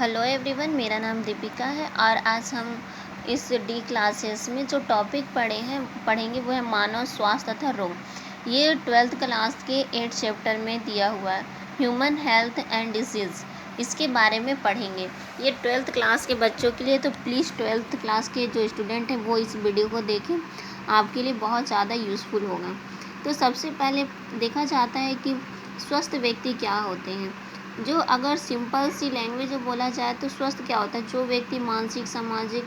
Hello everyone, मेरा नाम दीपिका है और आज हम इस डी क्लासेस में जो टॉपिक पढ़ेंगे वो है मानव स्वास्थ्य तथा रोग। ये 12th क्लास के 8 चैप्टर में दिया हुआ है, ह्यूमन हेल्थ एंड डिजीज़। इसके बारे में पढ़ेंगे। ये 12th क्लास के बच्चों के लिए, तो प्लीज़ 12th क्लास के जो स्टूडेंट हैं वो इस वीडियो को देखें, आपके लिए बहुत ज़्यादा यूज़फुल होगा। तो सबसे पहले देखा जाता है कि स्वस्थ व्यक्ति क्या होते हैं। जो अगर सिंपल सी लैंग्वेज में बोला जाए तो स्वस्थ क्या होता है, जो व्यक्ति मानसिक, सामाजिक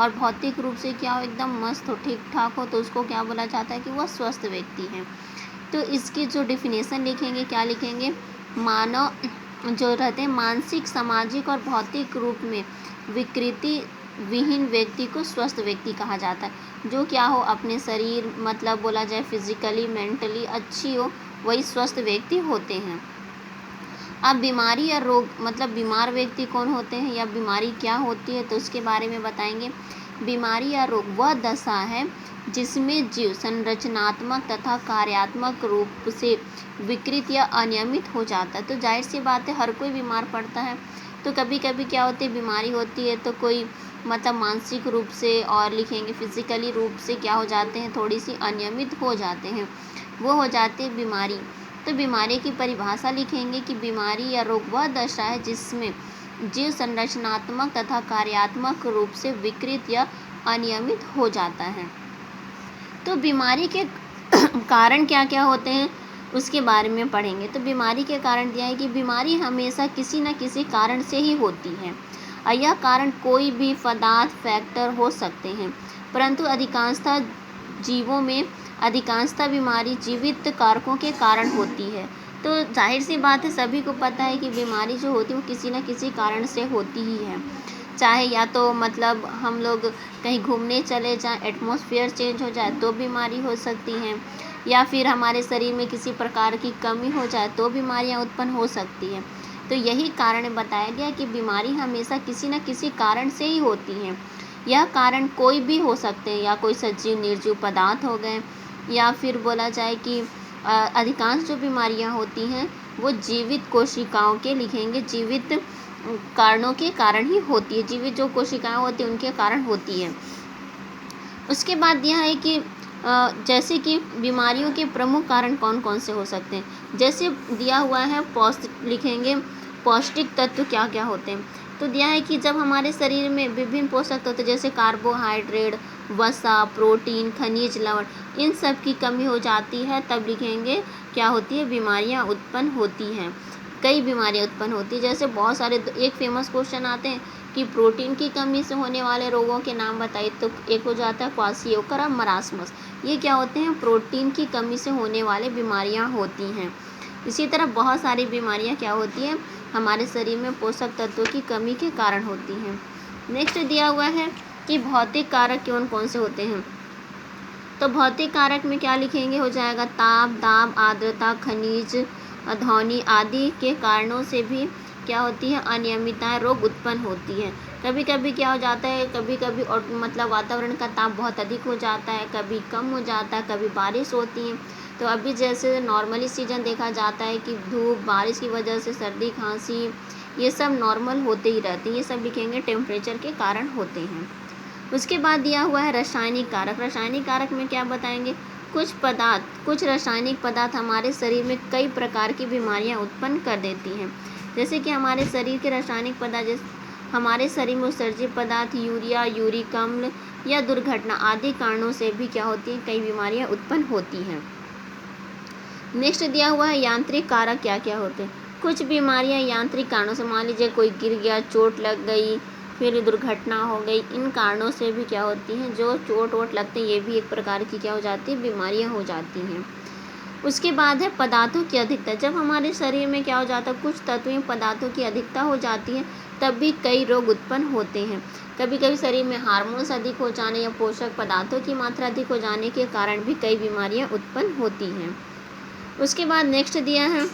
और भौतिक रूप से क्या हो, एकदम मस्त हो, ठीक ठाक हो, तो उसको क्या बोला जाता है कि वह स्वस्थ व्यक्ति है। तो इसकी जो डिफिनेशन लिखेंगे, क्या लिखेंगे, मानव जो रहते हैं मानसिक, सामाजिक और भौतिक रूप में विकृति विहीन व्यक्ति को स्वस्थ व्यक्ति कहा जाता है। जो क्या हो, अपने शरीर मतलब बोला जाए फिजिकली मेंटली अच्छी हो, वही स्वस्थ व्यक्ति होते हैं। अब बीमारी या रोग मतलब बीमार व्यक्ति कौन होते हैं या बीमारी क्या होती है, तो उसके बारे में बताएंगे। बीमारी या रोग वह दशा है जिसमें जीव संरचनात्मक तथा कार्यात्मक रूप से विकृत या अनियमित हो जाता है। तो जाहिर सी बात है, हर कोई बीमार पड़ता है। तो कभी कभी क्या होती है, बीमारी होती है तो कोई मतलब मानसिक रूप से और लिखेंगे फिजिकली रूप से क्या हो जाते हैं, थोड़ी सी अनियमित हो जाते हैं, वो हो जाती है बीमारी। तो बीमारी की परिभाषा लिखेंगे कि बीमारी या रोग वह दशा है जिसमें जीव संरचनात्मक तथा कार्यात्मक रूप से विकृत या अनियमित हो जाता है। तो बीमारी के कारण क्या क्या होते हैं उसके बारे में पढ़ेंगे। तो बीमारी के कारण दिया है कि बीमारी हमेशा किसी न किसी कारण से ही होती है और यह कारण कोई भी पदार्थ फैक्टर हो सकते हैं, परंतु अधिकांशतः बीमारी जीवित कारकों के कारण होती है। तो जाहिर सी बात है, सभी को पता है कि बीमारी जो होती है वो किसी न किसी कारण से होती ही है। चाहे या तो मतलब हम लोग कहीं घूमने चले जाएं, एटमॉस्फेयर चेंज हो जाए तो बीमारी हो सकती हैं, या फिर हमारे शरीर में किसी प्रकार की कमी हो जाए तो बीमारियां उत्पन्न हो सकती हैं। तो यही कारण बताया गया कि बीमारी हमेशा किसी न किसी कारण से ही होती है। यह कारण कोई भी हो सकते हैं, या कोई सजीव निर्जीव पदार्थ हो गए, या फिर बोला जाए कि अधिकांश जो बीमारियां होती हैं वो जीवित कोशिकाओं के लिखेंगे, जीवित कारणों के कारण ही होती है। जीवित जो कोशिकाएं होती हैं उनके कारण होती है। उसके बाद यह है कि जैसे कि बीमारियों के प्रमुख कारण कौन कौन से हो सकते हैं। जैसे दिया हुआ है लिखेंगे पौष्टिक तत्व क्या क्या होते हैं। तो दिया है कि जब हमारे शरीर में विभिन्न पोषक तत्व जैसे कार्बोहाइड्रेट, वसा, प्रोटीन, खनिज, लवण, इन सब की कमी हो जाती है, तब लिखेंगे क्या होती है, बीमारियां उत्पन्न होती हैं। कई बीमारियां उत्पन्न होती है। जैसे बहुत सारे एक फेमस क्वेश्चन आते हैं कि प्रोटीन की कमी से होने वाले रोगों के नाम बताइए, तो एक हो जाता है क्वाशियोकरा मरासमस। ये क्या होते हैं, प्रोटीन की कमी से होने वाले बीमारियां होती हैं। इसी तरह बहुत सारी बीमारियां क्या होती हैं, हमारे शरीर में पोषक तत्वों की कमी के कारण होती हैं। नेक्स्ट दिया हुआ है कि भौतिक कारक कौन कौन से होते हैं। तो भौतिक कारक में क्या लिखेंगे, हो जाएगा ताप, दाब, आर्द्रता, खनिज, ध्वनि आदि के कारणों से भी क्या होती है, अनियमितताएं, रोग उत्पन्न होती है। कभी कभी क्या हो जाता है, कभी कभी और मतलब वातावरण का ताप बहुत अधिक हो जाता है, कभी कम हो जाता है, कभी बारिश होती है। तो अभी जैसे नॉर्मली सीजन देखा जाता है कि धूप, बारिश की वजह से सर्दी, खांसी, ये सब नॉर्मल होते ही रहते हैं। ये सब लिखेंगे टेम्परेचर के कारण होते हैं। उसके बाद दिया हुआ है रासायनिक कारक। रासायनिक कारक में क्या बताएंगे, कुछ रासायनिक पदार्थ हमारे शरीर में कई प्रकार की बीमारियां उत्पन्न कर देती हैं। जैसे कि हमारे शरीर के रासायनिक पदार्थ, जैसे हमारे शरीर में उत्सर्जित पदार्थ, यूरिया, यूरिक अम्ल या दुर्घटना आदि कारणों से भी क्या होती हैं, कई बीमारियां उत्पन्न होती हैं। नेक्स्ट दिया हुआ है यांत्रिक कारक क्या क्या होते हैं। कुछ बीमारियां यांत्रिक कारणों से, मान लीजिए कोई गिर गया, चोट लग गई, फिर दुर्घटना हो गई, इन कारणों से भी क्या होती हैं, जो चोट वोट लगते हैं, ये भी एक प्रकार की क्या हो जाती है, बीमारियां हो जाती हैं। उसके बाद है पदार्थों की अधिकता। जब हमारे शरीर में क्या हो जाता है, कुछ तत्वों पदार्थों की अधिकता हो जाती है, तब भी कई रोग उत्पन्न होते हैं। कभी कभी शरीर में हार्मोन्स अधिक हो जाने या पोषक पदार्थों की मात्रा अधिक हो जाने के कारण भी कई बीमारियां उत्पन्न होती हैं। उसके बाद नेक्स्ट दिया है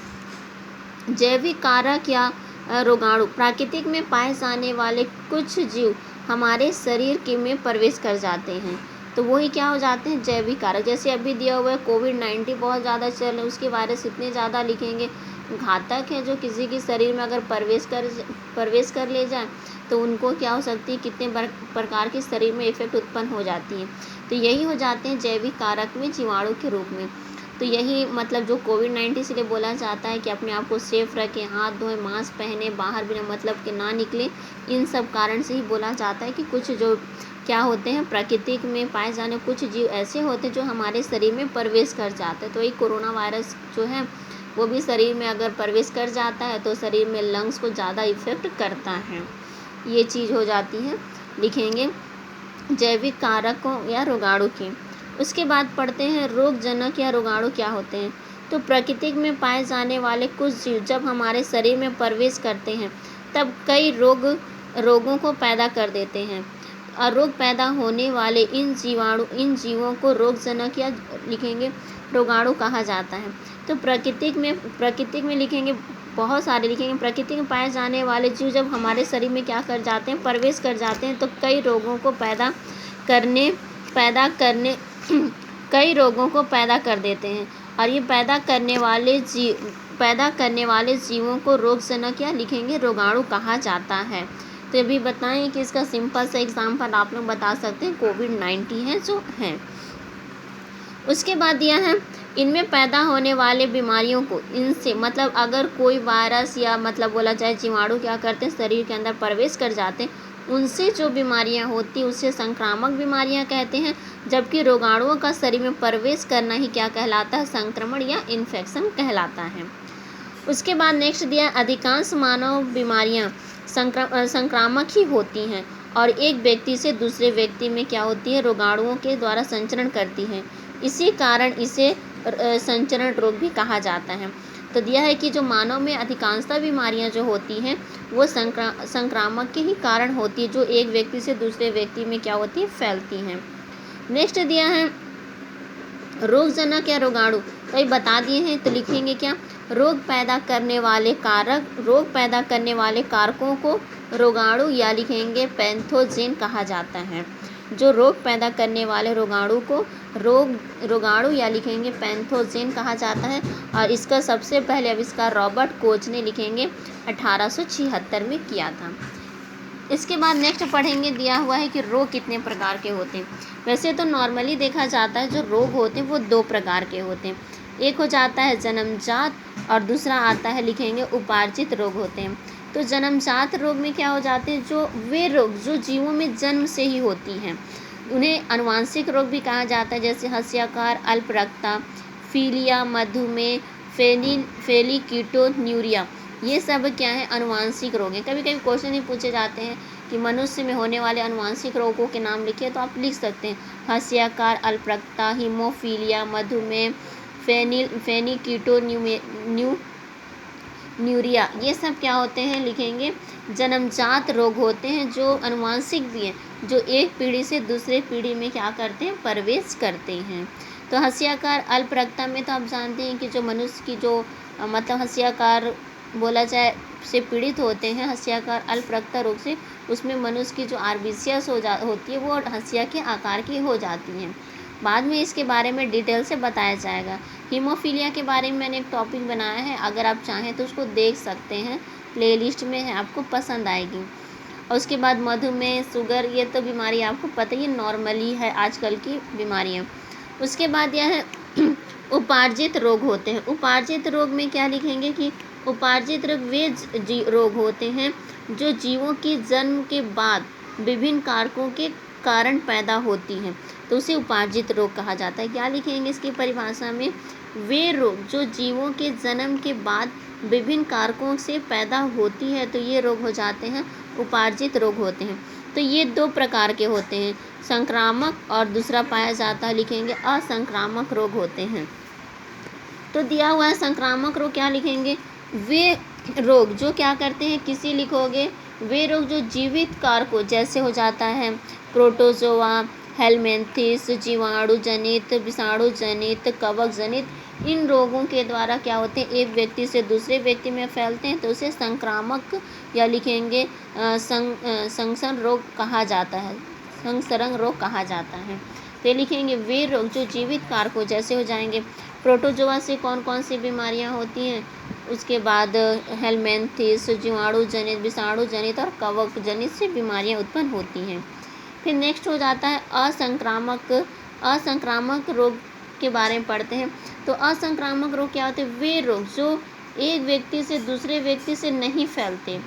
जैविक कारक या रोगाणु। प्राकृतिक में पाए जाने वाले कुछ जीव हमारे शरीर के में प्रवेश कर जाते हैं, तो वही क्या हो जाते हैं, जैविक कारक। जैसे अभी दिया हुआ है कोविड-19 बहुत ज़्यादा चल रहा है, उसके वायरस इतने ज़्यादा लिखेंगे घातक है, जो किसी के शरीर में अगर प्रवेश कर ले जाए तो उनको क्या हो सकती है, कितने प्रकार के शरीर में इफेक्ट उत्पन्न हो जाती है। तो यही हो जाते हैं जैविक कारक में जीवाणु के रूप में। तो यही मतलब जो कोविड-19 इसलिए बोला जाता है कि अपने आप को सेफ रखें, हाथ धोएं, मास्क पहने, बाहर बिना मतलब के ना निकलें। इन सब कारण से ही बोला जाता है कि कुछ जो क्या होते हैं, प्राकृतिक में पाए जाने कुछ जीव ऐसे होते हैं जो हमारे शरीर में प्रवेश कर जाते हैं। तो ये कोरोना वायरस जो है वो भी शरीर में अगर प्रवेश कर जाता है तो शरीर में लंग्स को ज़्यादा इफेक्ट करता है। ये चीज़ हो जाती है। लिखेंगे जैविक कारकों या रोगाणु की। उसके बाद पढ़ते हैं रोगजनक या रोगाणु क्या होते हैं। तो प्रकृति में पाए जाने वाले कुछ जीव जब हमारे शरीर में प्रवेश करते हैं तब कई रोगों को पैदा कर देते हैं। और रोग पैदा होने वाले इन जीवों को रोगजनक या लिखेंगे रोगाणु कहा जाता है। तो प्रकृति में लिखेंगे बहुत सारे, लिखेंगे प्रकृति में पाए जाने वाले जीव जब हमारे शरीर में क्या कर जाते हैं, प्रवेश कर जाते हैं तो कई रोगों को पैदा कर देते हैं। और ये पैदा करने वाले जीवों को रोगजनक या लिखेंगे रोगाणु कहा जाता है। तो अभी बताएं कि इसका सिंपल सा एग्जाम्पल आप लोग बता सकते हैं, कोविड-19 है जो है। उसके बाद दिया है इनमें पैदा होने वाले बीमारियों को, इनसे मतलब अगर कोई वायरस या मतलब बोला जाए जीवाणु क्या करते हैं, शरीर के अंदर प्रवेश कर जाते हैं, उनसे जो बीमारियां होती उसे संक्रामक बीमारियां कहते हैं। जबकि रोगाणुओं का शरीर में प्रवेश करना ही क्या कहलाता है, संक्रमण या इन्फेक्शन कहलाता है। उसके बाद नेक्स्ट दिया अधिकांश मानव बीमारियां संक्रामक ही होती हैं और एक व्यक्ति से दूसरे व्यक्ति में क्या होती है, रोगाणुओं के द्वारा संचरण करती हैं। इसी कारण इसे संचरण रोग भी कहा जाता है। तो दिया है कि जो मानव में अधिकांशतः बीमारियां जो होती हैं वो संक्रामक के ही कारण होती है, जो एक व्यक्ति से दूसरे व्यक्ति में क्या होती है, फैलती हैं। नेक्स्ट दिया है रोगजनक या रोगाणु, तो ये बता दिए हैं। तो लिखेंगे क्या, रोग पैदा करने वाले कारकों को रोगाणु या लिखेंगे पैथोजेन कहा जाता है। जो रोग पैदा करने वाले रोगाणु को रोगाणु या लिखेंगे पैथोजेन कहा जाता है। और इसका सबसे पहले आविष्कार रॉबर्ट कोच ने लिखेंगे 1876 में किया था। इसके बाद नेक्स्ट पढ़ेंगे, दिया हुआ है कि रोग कितने प्रकार के होते हैं। वैसे तो नॉर्मली देखा जाता है जो रोग होते हैं वो 2 प्रकार के होते हैं। एक हो जाता है जन्मजात और दूसरा आता है लिखेंगे उपार्जित रोग होते हैं। तो जन्मजात रोग में क्या हो जाते हैं, जो वे रोग जो जीवों में जन्म से ही होती हैं उन्हें आनुवांशिक रोग भी कहा जाता है, जैसे हस्याकार, अल्परक्तता, फीलिया, मधुमेह, फेलिकिटोन्यूरिया। ये सब क्या है, आनुवांशिक रोग हैं। कभी कभी क्वेश्चन ही पूछे जाते हैं कि मनुष्य में होने वाले आनुवांशिक रोगों के नाम लिखिए, तो आप लिख सकते हैं हस्याकार, अल्परक्तता, हीमोफीलिया, मधुमेह, फेनिकिटोन्यूरिया। ये सब क्या होते हैं, लिखेंगे जन्मजात रोग होते हैं जो आनुवांशिक भी हैं, जो एक पीढ़ी से दूसरे पीढ़ी में क्या करते हैं, प्रवेश करते हैं। तो हस्याकार अल्परक्तता में तो आप जानते हैं कि जो मनुष्य की जो मतलब हस्याकार बोला जाए से पीड़ित होते हैं, हस्याकार अल्परक्तता रोग से, उसमें मनुष्य की जो आरबीसीएस होती है वो हस्या के आकार की हो जाती हैं। बाद में इसके बारे में डिटेल से बताया जाएगा। हीमोफीलिया के बारे में मैंने एक टॉपिक बनाया है, अगर आप चाहें तो उसको देख सकते हैं, प्लेलिस्ट में है, आपको पसंद आएगी। और उसके बाद मधुमेह, शुगर, ये तो बीमारी आपको पता ही नॉर्मली है आजकल की बीमारियाँ। उसके बाद यह है उपार्जित रोग होते हैं। उपार्जित रोग में क्या लिखेंगे कि उपार्जित रोग वे रोग होते हैं जो जीवों की जन्म के बाद विभिन्न कारकों के कारण पैदा होती हैं, तो उसे उपार्जित रोग कहा जाता है। क्या लिखेंगे इसकी परिभाषा में, वे रोग जो जीवों के जन्म के बाद विभिन्न कारकों से पैदा होती है, तो ये रोग हो जाते हैं उपार्जित रोग होते हैं। तो ये 2 प्रकार के होते हैं, संक्रामक और दूसरा पाया जाता है लिखेंगे असंक्रामक रोग होते हैं। तो दिया हुआ है संक्रामक रोग, क्या लिखेंगे, वे रोग जो क्या करते हैं, किसी लिखोगे वे रोग जो जीवित कारकों जैसे हो जाता है प्रोटोजोआ, हेलमिंथेस, जीवाणु जनित, विषाणु जनित, कवक जनित, इन रोगों के द्वारा क्या होते हैं, एक व्यक्ति से दूसरे व्यक्ति में फैलते हैं, तो उसे संक्रामक या लिखेंगे संसरण रोग कहा जाता है, संसरण रोग कहा जाता है। तो लिखेंगे वे रोग जो जीवित कारकों जैसे हो जाएंगे, प्रोटोजोआ से कौन कौन सी बीमारियां होती हैं, उसके बाद हेलमिंथेस जीवाणु जनित, विषाणु जनित और कवक जनित से बीमारियां उत्पन्न होती हैं। फिर नेक्स्ट हो जाता है असंक्रामक रोग के बारे में पढ़ते हैं। तो असंक्रामक रोग क्या होते हैं? वे रोग जो एक व्यक्ति से दूसरे व्यक्ति से नहीं फैलते।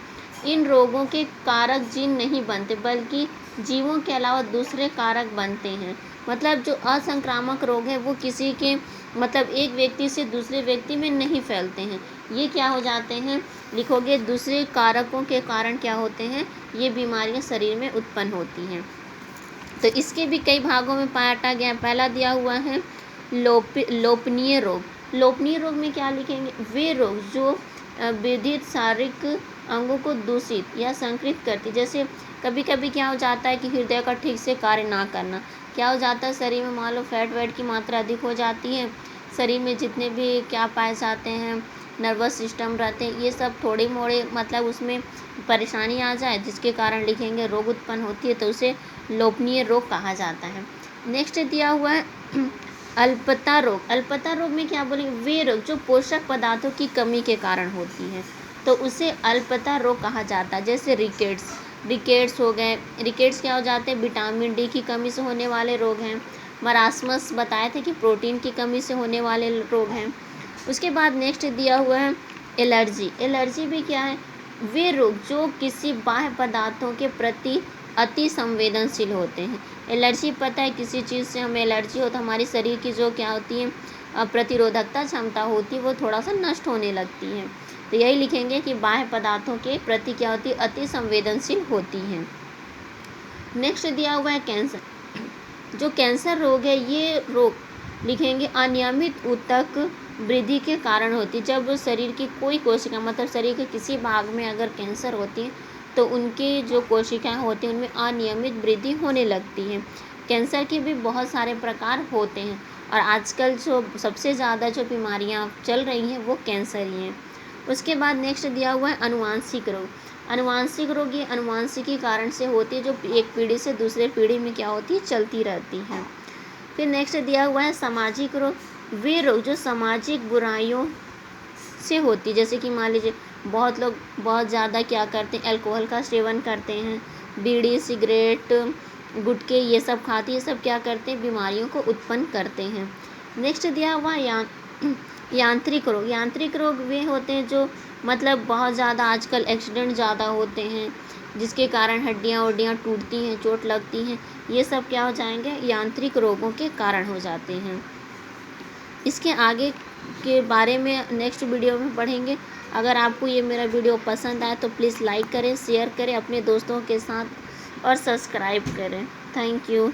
इन रोगों के कारक जीन नहीं बनते, बल्कि जीवों के अलावा दूसरे कारक बनते हैं। मतलब जो असंक्रामक रोग है वो किसी के मतलब एक व्यक्ति से दूसरे व्यक्ति में नहीं फैलते हैं। ये क्या हो जाते हैं? लिखोगे दूसरे कारकों के कारण क्या होते हैं? ये बीमारियां शरीर में उत्पन्न होती हैं। तो इसके भी कई भागों में बांटा गया। पहला दिया हुआ है लोपनीय रोग। लोपनीय रोग में क्या लिखेंगे? वे रोग जो विविध शारीरिक अंगों को दूषित या संक्रमित करती। जैसे कभी कभी क्या हो जाता है कि हृदय का ठीक से कार्य ना करना। क्या हो जाता है? शरीर में मान लो फैट वेट की मात्रा अधिक हो जाती है। शरीर में जितने भी क्या पाए जाते हैं, नर्वस सिस्टम रहते हैं, ये सब थोड़े मोड़े मतलब उसमें परेशानी आ जाए, जिसके कारण लिखेंगे रोग उत्पन्न होती है, तो उसे लोपनीय रोग कहा जाता है। नेक्स्ट दिया हुआ है अल्पता रोग। अल्पता रोग में क्या बोलेंगे? वे रोग जो पोषक पदार्थों की कमी के कारण होती है, तो उसे अल्पता रोग कहा जाता है। जैसे रिकेट्स हो गए। रिकेट्स क्या हो जाते हैं? विटामिन डी की कमी से होने वाले रोग हैं। मरासमस बताए थे कि प्रोटीन की कमी से होने वाले रोग हैं। उसके बाद नेक्स्ट दिया हुआ है एलर्जी। एलर्जी भी क्या है? वे रोग जो किसी बाह्य पदार्थों के प्रति अति संवेदनशील होते हैं। एलर्जी पता है किसी चीज़ से हमें एलर्जी हो तो हमारी शरीर की जो क्या होती है प्रतिरोधकता क्षमता होती है वो थोड़ा सा नष्ट होने लगती है। तो यही लिखेंगे कि बाह्य पदार्थों के प्रति क्या होती है? अति संवेदनशील होती हैं। नेक्स्ट दिया हुआ है कैंसर। जो कैंसर रोग है ये रोग लिखेंगे अनियमित ऊतक वृद्धि के कारण होती है। जब शरीर की कोई कोशिका मतलब शरीर के किसी भाग में अगर कैंसर होती है तो उनकी जो कोशिकाएं होती हैं उनमें अनियमित वृद्धि होने लगती है। कैंसर के भी बहुत सारे प्रकार होते हैं और आजकल जो सबसे ज़्यादा जो बीमारियां चल रही हैं वो कैंसर ही हैं। उसके बाद नेक्स्ट दिया हुआ है अनुवांशिक रोग। अनुवांशिक रोग ये अनुवांशिकी कारण से होती है, जो एक पीढ़ी से दूसरे पीढ़ी में क्या होती है? चलती रहती है। फिर नेक्स्ट दिया हुआ है सामाजिक रोग। वे रोग जो सामाजिक बुराइयों से होती, जैसे कि मान लीजिए बहुत लोग बहुत ज़्यादा क्या करते हैं? अल्कोहल का सेवन करते हैं, बीड़ी सिगरेट गुटखे ये सब खाते, ये सब क्या करते हैं? बीमारियों को उत्पन्न करते हैं। नेक्स्ट दिया हुआ यांत्रिक रोग। यांत्रिक रोग वे होते हैं जो मतलब बहुत ज़्यादा आजकल एक्सीडेंट ज़्यादा होते हैं, जिसके कारण हड्डियाँ वड्डियाँ टूटती हैं, चोट लगती हैं, ये सब क्या हो जाएंगे? यांत्रिक रोगों के कारण हो जाते हैं। इसके आगे के बारे में नेक्स्ट वीडियो में पढ़ेंगे। अगर आपको ये मेरा वीडियो पसंद आए तो प्लीज़ लाइक करें, शेयर करें अपने दोस्तों के साथ और सब्सक्राइब करें। Thank you.